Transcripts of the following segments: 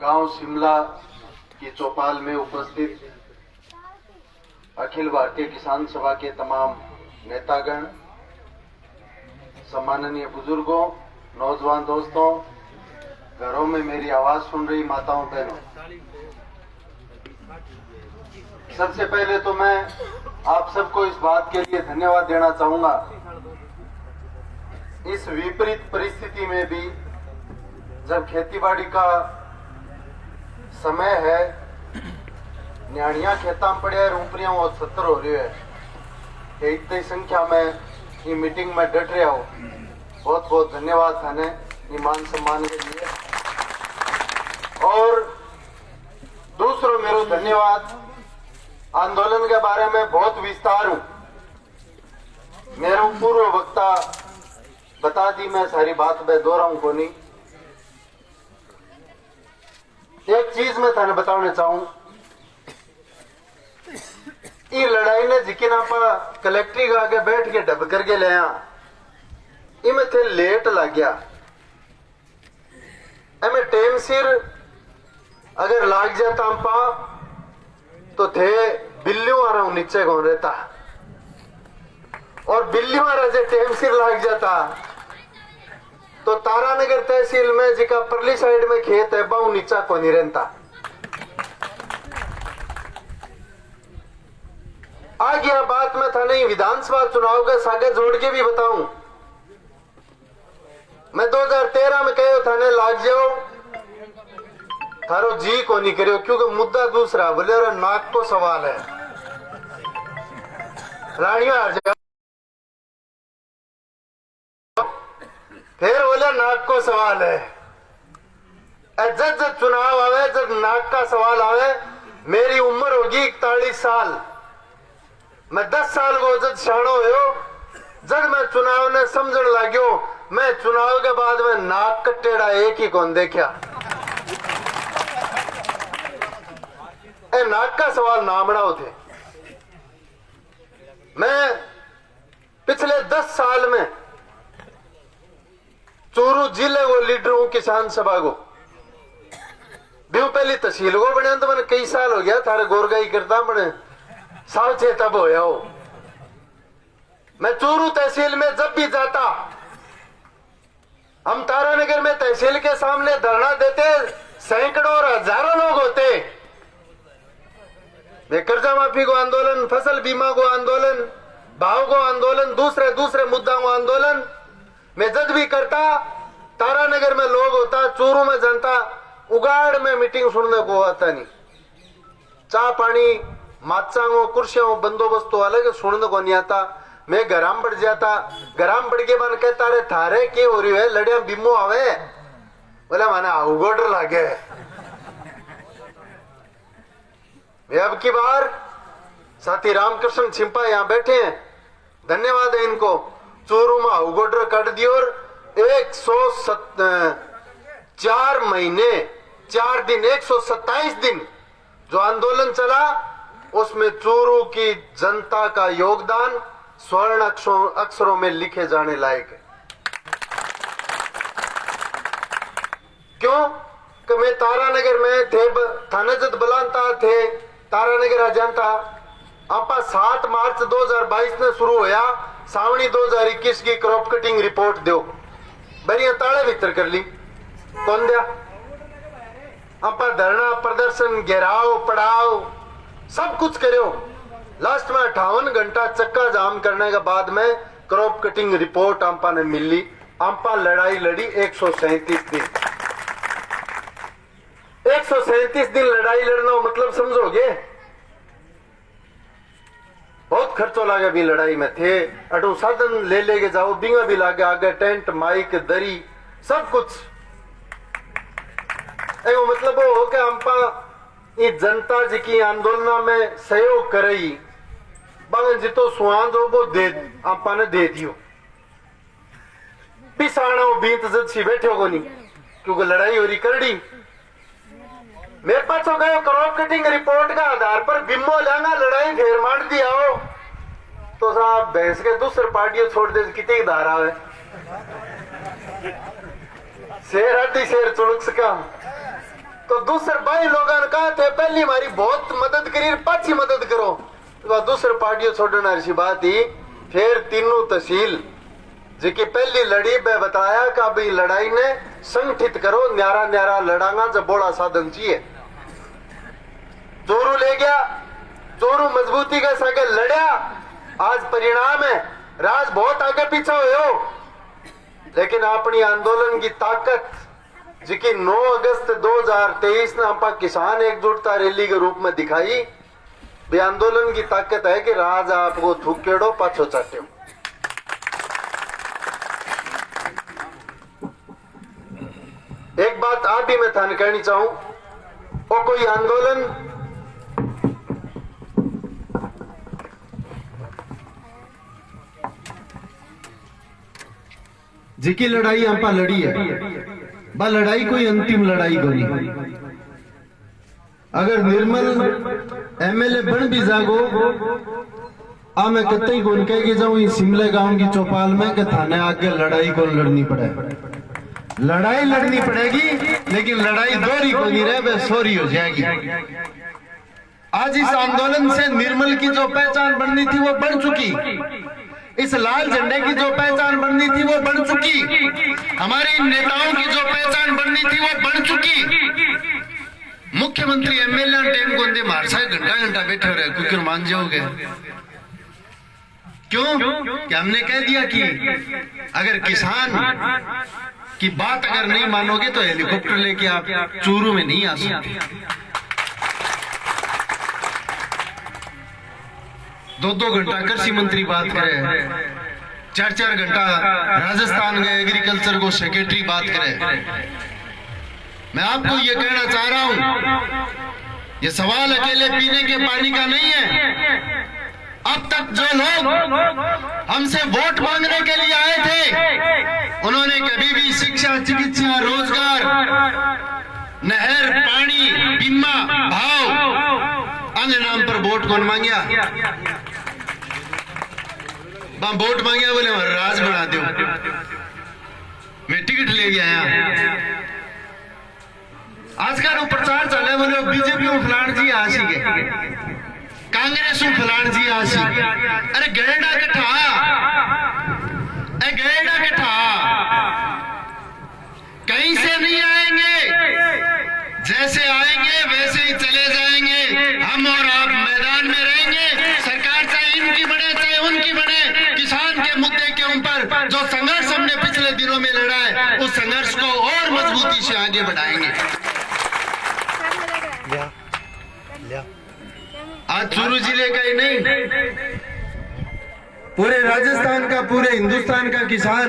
गांव शिमला की चौपाल में उपस्थित अखिल भारतीय किसान सभा के तमाम नेतागण, सम्माननीय बुजुर्गों, नौजवान दोस्तों, घरों में मेरी आवाज सुन रही माताओं बहनों, सबसे पहले तो मैं आप सबको इस बात के लिए धन्यवाद देना चाहूंगा। इस विपरीत परिस्थिति में भी जब खेतीबाड़ी का समय है, न्याणिया खेता में पड़े ऊपरिया और 70 हो रही है, इतनी संख्या में ये मीटिंग में डट रहा हो, बहुत बहुत धन्यवाद थाने मान सम्मान के लिए। और दूसरों मेरो धन्यवाद, आंदोलन के बारे में बहुत विस्तार हूं, मेरा पूर्व वक्ता बता दी, मैं सारी बात में दोहराऊं को नहीं। एक चीज मैं थाने बताने चाहूं, ये लड़ाई ने जिकिन आप कलेक्ट्री के आगे बैठ के डब करके ले इमें थे लेट लग गया, एमें टेम सिर अगर लाग जाता अंपा तो थे बिल्लियों आ रहा हूं नीचे कौन रहता, और बिल्लियों आ रहा जे टेम सिर लाग जाता तो तारानगर तहसील में जिका परली साइड में खेत है बहु नीचा को नहीं रहता। आगे यह बात मैं था नहीं विधानसभा चुनाव के सागे जोड़ के भी बताऊं, मैं 2013 में कहो थाने लाग जाओ, थारो जी को नहीं करो, क्योंकि मुद्दा दूसरा बोले नाक को सवाल है, रानिया आ जाओ, फिर बोले नाक को सवाल है। जब जब चुनाव आवे, जब नाक का सवाल आवे, मेरी उम्र होगी 41 साल, मैं 10 साल को जब शाणो हो, जब मैं चुनाव ने समझण लाग्यो, मैं चुनाव के बाद में नाक कटेड़ा एक ही कौन देखा। नाक का सवाल नामड़ाओ थे। मैं पिछले 10 साल में चूरू जिले को लीडर हूं किसान सभा को, भी पहली तहसील को बने तो मैंने कई साल हो गया थारे गोरगाई करता बने साल छे तब होया हो। मैं चूरू तहसील में जब भी जाता, हम तारानगर में तहसील के सामने धरना देते, सैकड़ों और हजारों लोग होते। वे कर्जा माफी को आंदोलन, फसल बीमा को आंदोलन, भाव को आंदोलन, दूसरे दूसरे मुद्दा को आंदोलन मैं जब भी करता, तारानगर में लोग होता, चूरू में जनता, उगाड़ में मीटिंग सुनने को आता नहीं, चाय पानी माचांगो कुर्सियों बंदोबस्त अलग सुनने को नहीं आता। मैं गराम बढ़ जाता, गराम बढ़ के मन कहता रे थारे के हो रही है, लड़िया बिमो आवे, बोला माना उगोड़ लागे। अब की बार साथी रामकृष्ण छिंपा यहाँ बैठे हैं, धन्यवाद है इनको, चूरू में उगोड़ काट दी और 104 महीने 4 दिन 127 दिन जो आंदोलन चला, उसमें चूरू की जनता का योगदान स्वर्ण अक्षरों में लिखे जाने लायक है। क्यों कि मैं तारानगर में थे, थाने जद बलानता थे, तारानगर आ जानता, आपा 7 मार्च 2022 में शुरू होया, सावणी 2021 की क्रॉप कटिंग रिपोर्ट दो, बढ़िया ताले भीतर कर ली, कौन दिया? आपा धरना प्रदर्शन घेराव पड़ाव सब कुछ करो, लास्ट में 58 घंटा चक्का जाम करने के बाद में क्रॉप कटिंग रिपोर्ट आंपा ने मिली। आंपा लड़ाई लड़ी 137 दिन, 137 दिन लड़ाई लड़ना मतलब समझोगे, बहुत खर्चो लागे भी लड़ाई में थे, अटो साधन ले लेके जाओ, बिंगा भी लागे आगे, टेंट माइक दरी सब कुछ। एगो मतलब वो हो कि आंपा ये जनता जी की आंदोलन में सहयोग करई, बागन जितो सुहान हो वो दे आंपा ने दे दियो, पिसाना हो बीत जद सी बैठे को नहीं, क्योंकि लड़ाई हो रही करड़ी। मेरे पास हो गए क्रॉप कटिंग रिपोर्ट का आधार पर बिम्बो लाना लड़ाई फेर मार दिया हो, तो साहब भैंस के दूसरे पार्टियों छोड़ दे कितनी धारा है, शेर हड्डी शेर चुड़क सका, तो दूसरे भाई लोगों ने कहा थे पहली हमारी बहुत मदद करी, पाछी मदद करो, तो दूसरे पार्टियों छोड़ना ऋषि बात ही। फिर तीनों तहसील जिकी पहली लड़ी में बताया कि अभी लड़ाई ने संगठित करो, न्यारा न्यारा लड़ांगा जब बोला साधन चाहिए। चोरू ले गया, चोरू मजबूती के संग लड़ा, आज परिणाम है राज बहुत आगे पीछे हुए हो, लेकिन अपनी आंदोलन की ताकत जिकी 9 अगस्त 2023 ने आप किसान एकजुटता रैली के रूप में दिखाई, वे आंदोलन की ताकत है कि राज आपको थूकेड़ो पाछो चाट्यो। एक बात आप भी मैं थाने कहनी चाहूं, वो कोई आंदोलन जिकी लड़ाई आप लड़ी है, बा लड़ाई कोई अंतिम लड़ाई कोनी। अगर निर्मल एमएलए बन भी जागो, आ मैं कतई कौन कह के जाऊं शिमला गांव की चौपाल में कि थाने आगे लड़ाई कौन लड़नी पड़े। लड़ाई लड़नी पड़ेगी, लेकिन लड़ाई दोहरी को नहीं रहे, वह सोरी हो जाएगी। आज इस आंदोलन से निर्मल की जो पहचान बननी थी वो बन चुकी, इस लाल झंडे की जो पहचान बननी थी वो बन चुकी, हमारे इन नेताओं की जो पहचान बननी थी वो बन चुकी। मुख्यमंत्री एमएलए टेम को अंदे मार साहब घंटा घंटा बैठे रहे, कुकर मान जाओगे क्यों? कि हमने कह दिया कि अगर किसान की बात अगर नहीं मानोगे तो हेलीकॉप्टर लेके आप चूरू में नहीं आ सकते। 2-2 घंटा कृषि मंत्री बात करे, 4-4 घंटा राजस्थान के एग्रीकल्चर को सेक्रेटरी बात करे। मैं आपको ये कहना चाह रहा हूं, ये सवाल अकेले पीने के पानी का नहीं है। अब तक जो लोग हमसे वोट मांगने के लिए आए थे, उन्होंने कभी भी शिक्षा, चिकित्सा, रोजगार, नहर, पानी, बीमा, भाव अन्य नाम पर वोट कौन मांगया? वोट मांगया बोले राज बना दो, मैं टिकट ले गया। आजकल वो प्रचार चले बोले बीजेपी में फलान जी आशी गए, कांग्रेस में फलान जी आशी। अरे गैडा कठा, गैडा कठा कहीं से नहीं आएंगे, जैसे आएंगे वैसे ही चले जाएंगे। हम और आप मैदान में रहेंगे, सरकार चाहे इनकी बने चाहे उनकी बने, किसान के मुद्दे के ऊपर जो संघर्ष हमने पिछले दिनों में लड़ा है, उस संघर्ष को और मजबूती से आगे बढ़ाएंगे। आज चूरू जिले का ही नहीं, पूरे राजस्थान का, पूरे हिंदुस्तान का किसान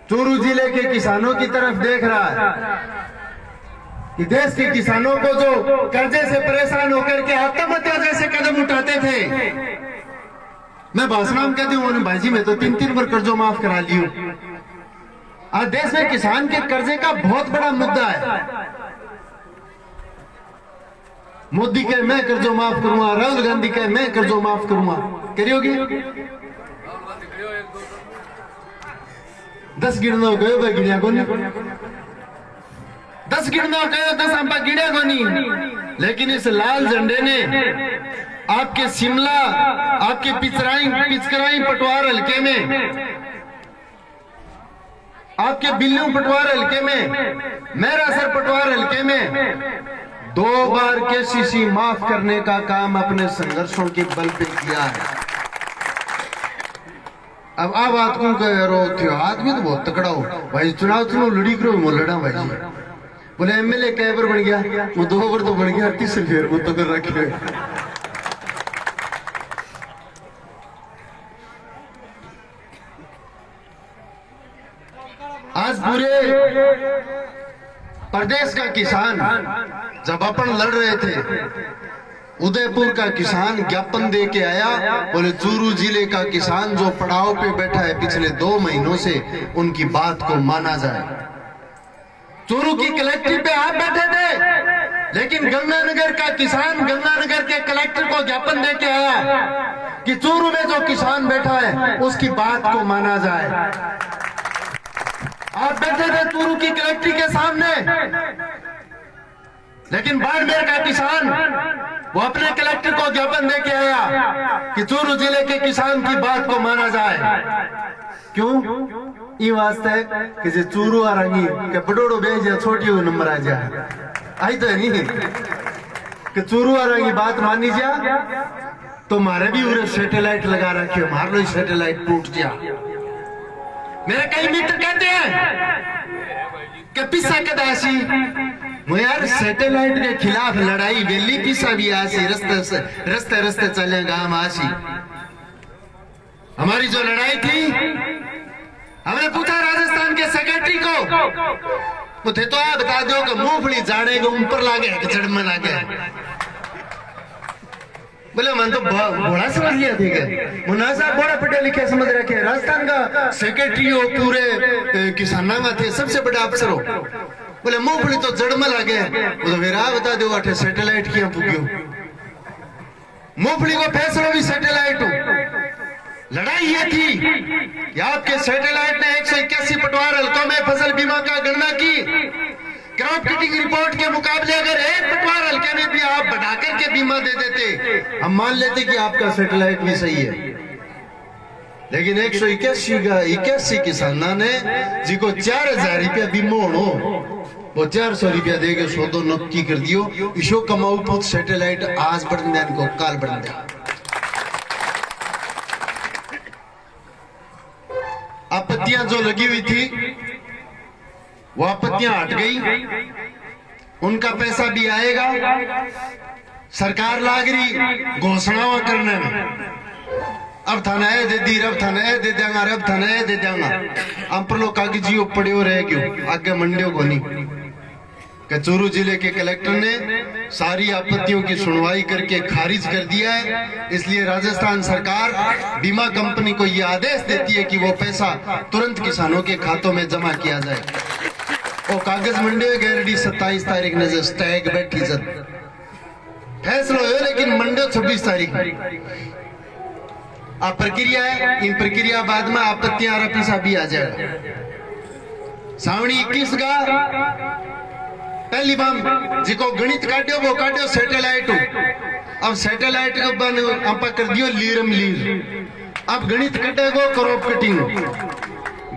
चूरू जिले के किसानों की तरफ देख रहा है कि देश के किसानों को जो कर्जे से परेशान होकर के आत्महत्या जैसे कदम उठाते थे, मैं भाषण कहती हूँ भाजी मैं तो 3-3 बार कर्जों माफ करा लियो। आज देश में किसान के कर्जे का बहुत बड़ा मुद्दा है। मोदी कहे मैं कर्जों माफ करूंगा, राहुल गांधी कहे मैं कर्जों माफ करूंगा, करियोगे? 10 गिरना गयो भाई गिरिया को नहीं, 10 गिरना गयो 10 अंपा गिरिया को नहीं। लेकिन इस लाल झंडे ने आपके शिमला, आपके पिचकराई पटवार हल्के में, आपके बिल्लू पटवार हल्के में, मेहरासर पटवार हल्के में 2 बार केसीसी माफ करने का काम अपने संघर्षों के बल पे किया है। अब आप बात को कह आदमी तो बहुत तकड़ा हो भाई, चुनाव लड़ी करो मो लड़ा भाई जी। बोले एमएलए कै बार बन गया? वो 2 बार तो बन गया, तीसरी फेर वो तो कर रखे। आज पूरे प्रदेश का किसान जब अपन लड़ रहे थे, उदयपुर का किसान ज्ञापन दे के आया, बोले चूरू जिले का किसान जो पड़ाव पे बैठा है पिछले 2 महीनों से, उनकी बात को माना जाए। चूरू की कलेक्टर पे आप बैठे थे, लेकिन गंगानगर का किसान गंगानगर के कलेक्टर को ज्ञापन दे के आया कि चूरू में जो किसान बैठा है उसकी बात को माना जाए। आप बैठे थे चूरू की कलेक्ट्री के सामने, लेकिन बाड़मेर का किसान वो अपने कलेक्टर को ज्ञापन दे के आया कि चूरू जिले के किसान की बात को माना जाए। क्यों? ये वास्ते कि जे चूरू आ रही के बड़ोड़ो बेज या छोटी वो नंबर आ जाए, आई तो नहीं कि चूरू आ रही बात मानी जा तो मारे भी उरे सैटेलाइट लगा रखी हो, मार लो सैटेलाइट टूट जा। मेरे कई मित्र कहते हैं कि पिस्सा कदासी वो यार सैटेलाइट के खिलाफ लड़ाई वेली पिस्सा भी आसी, रस्ते रस्ते चले गांव आसी। हमारी जो लड़ाई थी, हमने पूछा राजस्थान के सेक्रेटरी को, थे तो आप बता दो कि मूंगफली जाने को ऊपर लागे कि जड़ में लागे। बोले मन तो बड़ा समझ लिया, ठीक है मुन्ना साहब बड़ा पढ़े लिखे समझ रखे, राजस्थान का सेक्रेटरी हो, पूरे किसाना में थे, सबसे बड़ा अफसर हो। बोले मूंगफली तो जड़ में लागे, वो तो मेरा बता दो अठे सैटेलाइट किया पुग्यो। मूंगफली को फैसला भी सैटेलाइट हो। लड़ाई ये थी कि आपके सैटेलाइट ने 181 पटवार हल्कों में फसल बीमा का गणना की। क्रॉप कटिंग रिपोर्ट के मुकाबले अगर एक पटवार हल्के में भी आप बढ़ाकर के बीमा दे देते, हम मान लेते कि आपका सैटेलाइट भी सही है। लेकिन 181 किसाना ने जिको 4000 रुपया बीमा हो, वो 400 रुपया देके सौदो नक्की कर दियो। इशो कमाऊ पुत सैटेलाइट आज बढ़ दिया, इनको काल बढ़ दिया। आपत्तियां जो लगी हुई थी वो आपत्तियां हट गई, उनका पैसा भी आएगा। सरकार लाग रही घोषणाओं करने में, अब थाना ए दे दी, अब थाना ए दे देंगा, अब थाना ए दे देंगा। हम पर लोग कागजियो पड़े हो रहे क्यों, आगे मंडियों को नहीं। चूरू जिले के कलेक्टर ने सारी आपत्तियों की सुनवाई करके खारिज कर दिया है। इसलिए राजस्थान सरकार बीमा कंपनी को यह आदेश देती है कि वो पैसा तुरंत किसानों के खातों में जमा किया जाए। वो कागज मंडी गैरडी 27 तारीख ने जो स्टैग बैठी जब फैसला हो, लेकिन मंडे 26 तारीख आप प्रक्रिया है। इन प्रक्रिया बाद में आपत्तियां रपीसा भी आ जाएगा। सावणी 21 का पहली बार जिको गणित काट्यो वो काट्यो सैटेलाइट। अब सैटेलाइट को बन आप कर दियो लीरम लीर। अब गणित कटेगो क्रॉप कटिंग,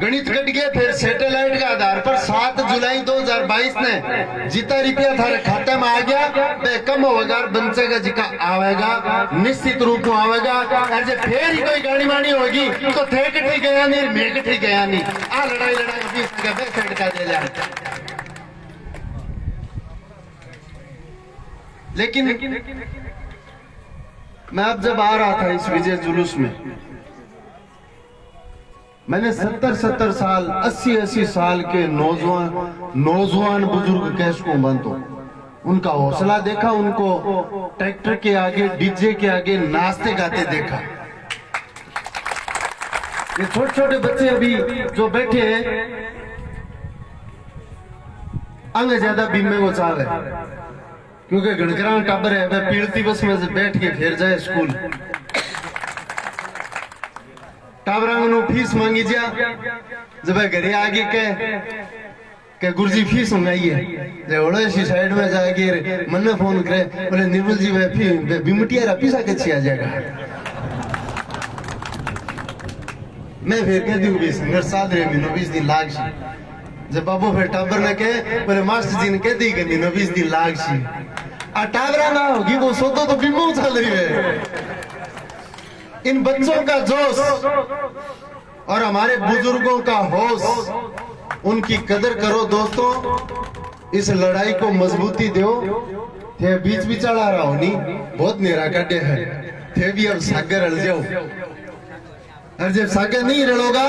गणित कट गया। फिर सैटेलाइट के आधार पर 7 जुलाई 2022 ने जितना रुपया थारे खाते में आ गया वह कम होगा, बंचेगा जिका आवेगा निश्चित रूप में आवेगा। और जब फिर ही कोई गाड़ी मानी होगी तो थे कटी गया नहीं, मैं कटी गया नहीं। आ लड़ाई साइड का दे जाए। लेकिन मैं अब जब आ रहा था इस विजय जुलूस में, मैंने 70 साल 80 साल के नौजवान बुजुर्ग कैश को बंदो उनका हौसला देखा, उनको ट्रैक्टर के आगे डीजे के आगे नाचते गाते देखा। ये छोटे छोटे बच्चे अभी जो बैठे हैं अंग ज्यादा बीमे को चाल है, क्योंकि गणगरा टाबर है वह पीड़ती बस में से बैठ के फिर जाए स्कूल। टाबरांग फीस मांगी जा, जब घरे आगे के गुरुजी फीस मंगाई है, साइड में जाके मन फोन करे, बोले निर्मल जी वह बिमटिया पीसा कच्ची आ जाएगा। मैं फिर कह दी संघर्ष साध रहे महीनों 20 दिन लाग सी। जब बाबू फिर टाबर ने कहे, बोले मास्टर जी ने कह दी कि महीनों 20 दिन लाग सी। टाबरा ना होगी वो सोतो तो बिम्बो चल रही है। इन बच्चों का जोश और हमारे बुजुर्गों का होश, उनकी कदर करो दोस्तों। इस लड़ाई को मजबूती दो। थे बीच भी चढ़ा रहा हो नहीं, बहुत नेरा कटे है थे भी अब सागर रल जाओ। और जब सागर नहीं रलोगा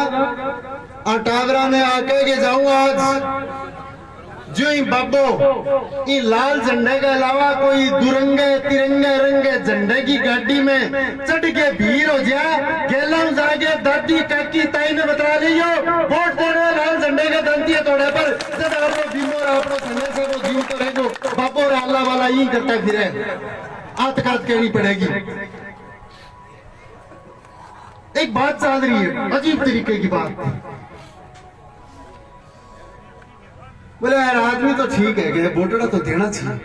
टाबरा में आके के जाऊंगा आज जो ही बाबो ये लाल झंडे के अलावा कोई दुरंगे तिरंगे रंगे झंडे की गाड़ी में चढ़ के भीड़ हो जाए, गेलम जाके दादी काकी ताई ने बता लियो वोट देने लाल झंडे के दंती है तोड़े पर जब आपको बीमोर आपको संघर्ष से वो जीव तो रहेगो बाबो अल्लाह वाला ही करता फिरे आतकात कहनी पड़ेगी। एक बात चल रही है अजीब तरीके की बात, बोले यार आदमी तो ठीक है कि वोटड़ा तो देना चाहिए,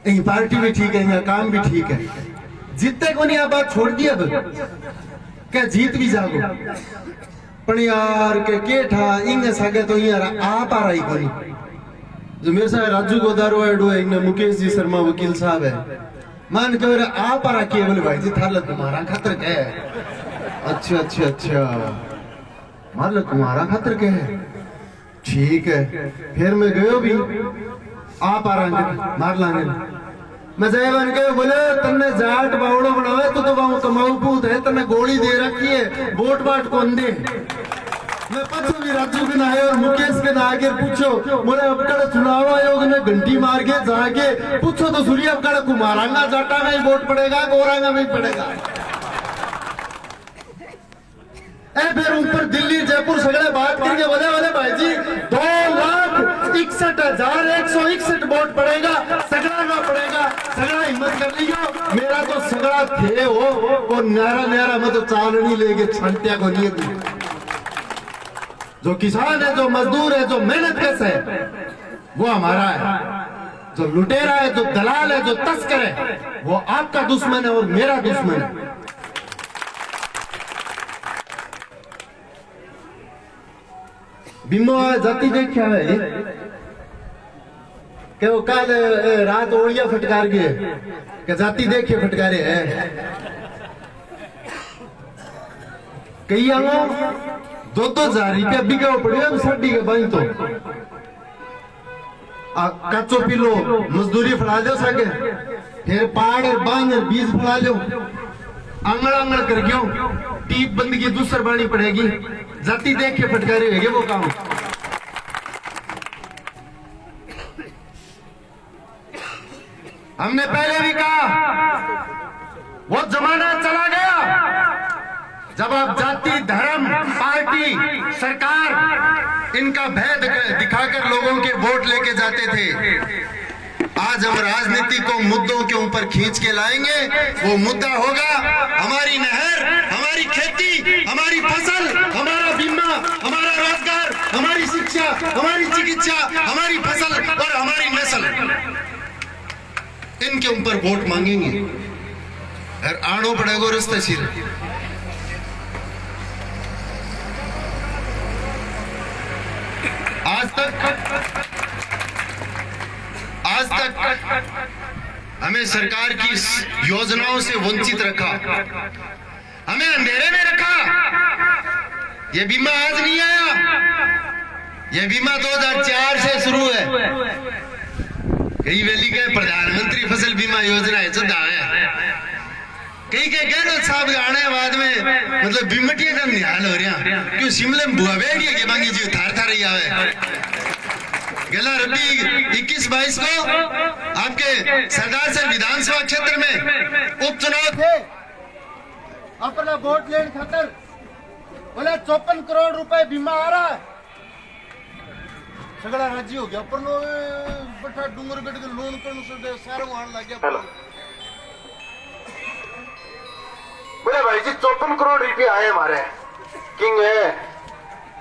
यही पार्टी भी ठीक है, यहाँ काम भी ठीक है, जीतते को नहीं आप बात छोड़ दी। अब क्या जीत भी जागो पण यार के ठा इंगे सागे तो यार आप आ रही कोनी। जो मेरे साथ राजू गोदारो है इन्हें मुकेश जी शर्मा वकील साहब है, मान के मेरे आप आ रखी है। बोले भाई जी थार तुम्हारा खातर क्या है? अच्छा अच्छा अच्छा मान लो तुम्हारा खातर क्या है, ठीक है। फिर मैं गयो भी आप आ रहा मार लांगे मैं जय बन के बोले तन्ने जाट बावड़ो बनावे तो वहां कमाऊ पूत है, तन्ने गोली दे रखी है, वोट बाट कौन दे। मैं पछो भी राजू के ना है और मुकेश के ना आगे पूछो, बोले अब कड़ा चुनाव आयोग ने घंटी मार के जाके पूछो तो सूर्य अब कड़ा कुमारांगा जाटा में ही वोट पड़ेगा, गोरांगा में ही पड़ेगा। फिर ऊपर दिल्ली जयपुर सगड़े बात करके बोले बोले भाई जी 2,61,161 वोट पड़ेगा, सगड़ा ना पड़ेगा, सगड़ा हिम्मत कर लियो। मेरा तो सगड़ा थे वो नारा नारा में तो चालनी लेके छंटिया को नहीं दी। जो किसान है, जो मजदूर है, जो मेहनत कश है वो हमारा है, जो लुटेरा है, जो दलाल है, जो तस्कर है वो आपका दुश्मन है और मेरा दुश्मन है। बिम्बो जाति देखा है कि वो कल रात ओलिया फटकार गए कि जाति देखे फटकारे है कई आंगो 2,000 रुपया बिका पड़ेगा सर्दी के बाई तो कच्चो पिलो मजदूरी फड़ा दो सके, फिर पाड़ बांध बीज फड़ा लो, आंगड़ आंगड़ कर गयो टीप बंदगी दूसर बानी पड़ेगी। जाति देख के फटकारे है वो काम। हमने पहले भी कहा वो जमाना चला गया जब आप जाति धर्म पार्टी सरकार इनका भेद दिखाकर लोगों के वोट लेके जाते थे। आज हम राजनीति को मुद्दों के ऊपर खींच के लाएंगे। वो मुद्दा होगा हमारी नहर, हमारी खेती, हमारी फसल, हमारा बीमा, हमारा रोजगार, हमारी शिक्षा, हमारी चिकित्सा, हमारी फसल और हमारी नस्ल। इनके ऊपर वोट मांगेंगे। और आड़ो पड़ेगो रस्ते सिर। आज तक हमें सरकार की योजनाओं से वंचित रखा, हमें अंधेरे में रखा। ये बीमा आज नहीं आया, ये बीमा 2004 से शुरू है। कई वैली के प्रधानमंत्री फसल बीमा योजना है कई के गहलोत साहब आने बाद में मतलब बिमटिया का निहाल हो रहा क्यों शिमले में बुआ बैठिए के मांगी जी थार थार ही आवे। गला रबी 21-22 को आपके सरदार से विधानसभा क्षेत्र में उपचुनाव थे। अपना वोट लेने खातर बोले 54 करोड़ रुपए बीमा आ रहा है। सगड़ा राजी हो गया पर बठा डूंगरगढ़ के लोन कर सारा वहां लग गया। बोले भाई जी 54 करोड़ रुपया आए हमारे किंग है,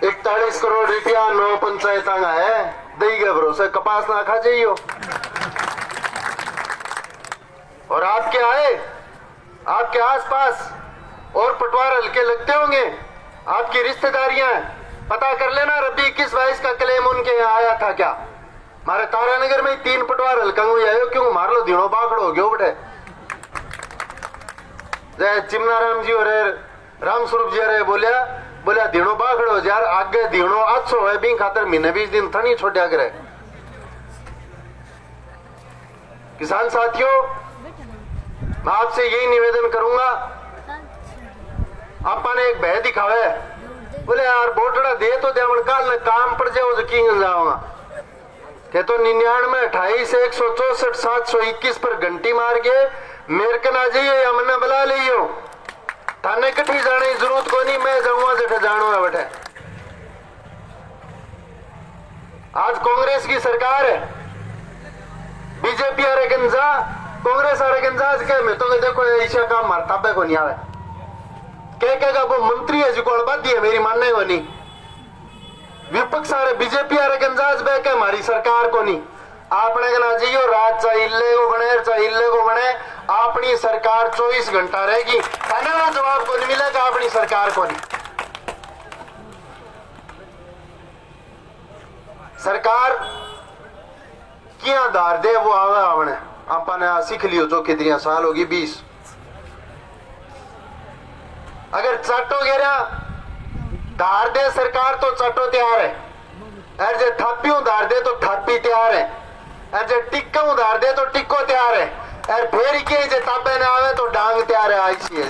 41 करोड़ रुपया 9 पंचायत है दही के भरोसे कपास ना खा जाइए। और आपके आए आपके आसपास और पटवार हल्के लगते होंगे, आपकी रिश्तेदारियां पता कर लेना। रबी 21-22 का क्लेम उनके यहाँ आया था क्या? हमारे तारानगर में 3 पटवार हल्का आयो क्यों मार लो दिनों बाखड़ो हो गयो बेटे। चिमना राम जी और राम स्वरूप जी अरे बोलिया दिनों बाखड़ो यार आगे दिनों अच्छो है भी खातर महीने 20 दिन था नहीं छोड़ा करे। किसान साथियों मैं आपसे यही निवेदन करूंगा, आपा ने एक भय दिखावे बोले यार बोटड़ा दे तो देवण काल ने काम पड़ जाओ तो किंग जाऊंगा के तो 99 28 164 721 पर घंटी मार के मेरे के ना जाइए या मन्ना बुला लियो थाने कठी जाने की जरूरत को नहीं, मैं जाऊंगा जेठे जानो है बेटे। आज कांग्रेस की सरकार है, बीजेपी अरे गंजा कांग्रेस अरे गंजा के मैं तो देखो ऐसा काम मारता पे को नहीं आवे कह वो मंत्री है जो कौन बात है मेरी मानने को नहीं विपक्ष वाले बीजेपी वाले गंजाज बह के हमारी सरकार को नहीं आपने कहना चाहिए रात चाहे इल्ले को बने चाहे इल्ले को बने अपनी सरकार 24 घंटा रहेगी कहने वाला जवाब को नहीं मिलेगा अपनी सरकार को नहीं सरकार किया धार दे वो आवे आपने आपने सीख लियो जो कितनी साल होगी 20 अगर चाटो घेरा धार दे सरकार तो चाटो तैयार है और जो थापी धार दे तो थापी तैयार है और जो टिक्का धार दे तो टिक्को तैयार है और फिर के जो ताबे न आवे तो डांग तैयार है ऐसी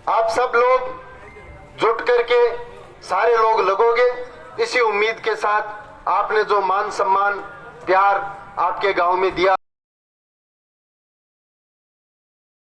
आप सब लोग जुट करके सारे लोग लगोगे इसी उम्मीद के साथ आपने जो मान सम्मान प्यार आपके गांव में दिया